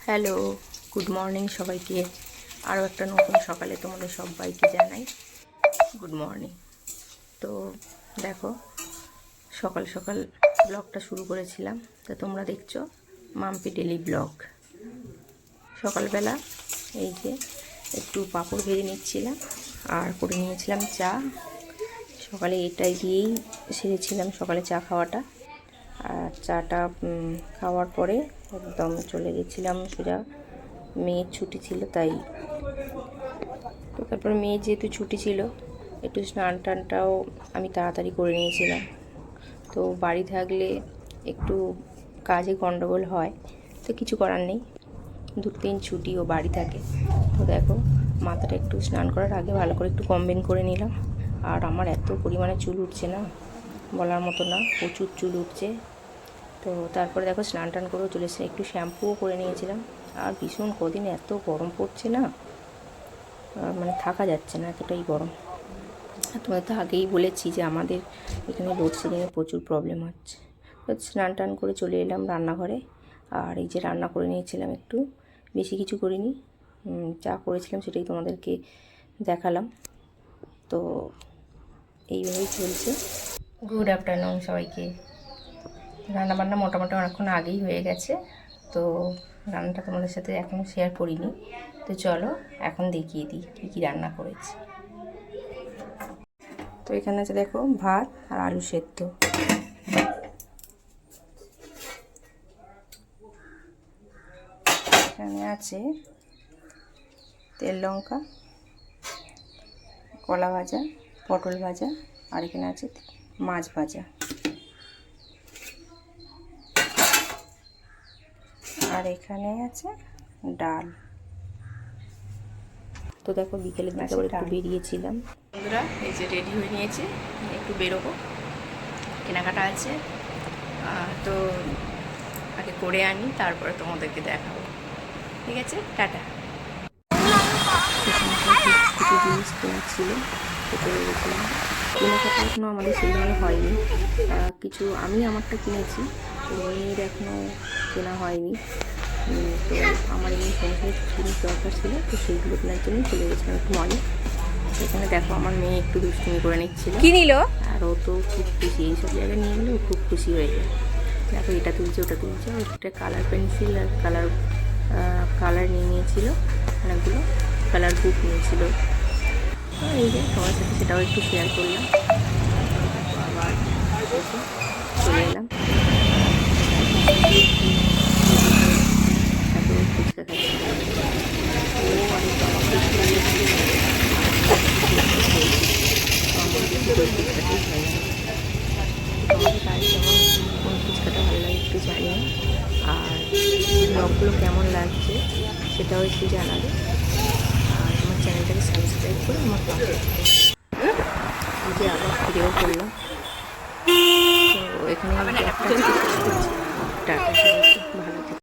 Hello, good morning সবাইকে। আরও একটা নতুন সকালে তোমাদের সবাইকে জানাই গুড মর্নিং। তো দেখো, সকাল সকাল ব্লগটা শুরু করেছিলাম, তো তোমরা দেখছো মাম্পি ডেলি ব্লগ। সকালবেলা এই যে একটু পাঁপড় ভেজে নিচ্ছিলাম আর করে নিয়েছিলাম চা। সকালে এটাই দিয়েই সেরেছিলাম সকালে চা খাওয়াটা। আর চাটা খাওয়ার পরে একদম চলে গেছিলাম সোজা, মেয়ের ছুটি ছিল তাই। তো তারপরে মেয়ের যেহেতু ছুটি ছিল, একটু স্নান টানটাও আমি তাড়াতাড়ি করে নিয়েছিলাম। তো বাড়ি থাকলে একটু কাজে গন্ডগোল হয়, তো কিছু করার নেই, 2-3 ছুটি ও বাড়ি থাকে। তো দেখো, মাথাটা একটু স্নান করার আগে ভালো করে একটু কম্বিং করে নিলাম। আর আমার এত পরিমাণে চুল উঠছে না, বলার মতো না, প্রচুর চুল উঠছে। তো তারপরে দেখো স্নান টান করেও চলে এসেছে, একটু শ্যাম্পুও করে নিয়েছিলাম। আর ভীষণ কদিন এত গরম পড়ছে না, মানে থাকা যাচ্ছে না, এতটাই গরম। তোমাদের তো আগেই বলেছি যে আমাদের এখানে লোডশেডিংয়ে প্রচুর প্রবলেম হচ্ছে। তো স্নান টান করে চলে এলাম রান্নাঘরে। আর এই যে রান্না করে নিয়েছিলাম, একটু বেশি কিছু করিনি, চা করেছিলাম সেটাই তোমাদেরকে দেখালাম। তো এইভাবেই চলছে। গুড আফটারনুন সবাইকে। রান্নাবান্না মোটামুটি অনেকক্ষণ আগেই হয়ে গেছে, তো রান্নাটা তোমাদের সাথে এখনও শেয়ার করিনি। তো চলো এখন দেখিয়ে দিই কী কী রান্না করেছি। তো এখানে আছে দেখো ভাত আর আলু সেদ্ধ। এখানে আছে তেল লঙ্কা, কলা ভাজা, পটল ভাজা, আর এখানে আছে মাছ ভাজা। আর এখানে আছে ডাল। তো দেখো বিকেলের দিকে আবার একটু বেরিয়েছিলাম। বন্ধুরা এই যে রেডি হয়ে নিয়েছি, একটু বেরোবো, কেনাকাটা আছে। তো আগে করে আনি, তারপরে তোমাদেরকে দেখাবো। ঠিক আছে, টাটা। কিছু জিনিস কেনার ছিল, সেটা গেছিলাম। কেনাকাটা এখনও আমাদের সেইভাবে হয়নি, কিছু আমি আমারটা কিনেছি, মেয়ের এখনও কেনা হয়নি। তো আমার এমনি সমস্ত জিনিস দরকার ছিল, তো সেইগুলো কেনার জন্যই চলে গেছিলাম একটু মলে। এখানে দেখো আমার মেয়ে একটু দুষ্টুমি করে নিচ্ছিল, কি নিল, আর ও তো খুব খুশি, এইসব জায়গায় নিয়ে গেলে ও খুব খুশি হয়ে যায়। দেখো এটা তুলছে ওটা তুলছে, একটা কালার পেন্সিল আর কালার নিয়ে নিয়েছিল, অনেকগুলো কালার বুক নিয়েছিল। এই যে সবার সাথে সেটাও একটু শেয়ার করলাম। আবার চলে এলাম, তারপরে ফুচকা খাচ্ছি। ও অনেক ফুচকাটাই হয় না। তোমাদের কাছে কেমন কোন ফুচকাটা ভালো লাগে একটু জানিও, আর ব্লগগুলো কেমন লাগছে সেটাও একটু জানাবে। আর আমার চ্যানেলটাকে সাবস্ক্রাইব করে আমার পাশে যে আবার ফিরেও করলাম। তো এখানে টাটা, ভালো থাকে।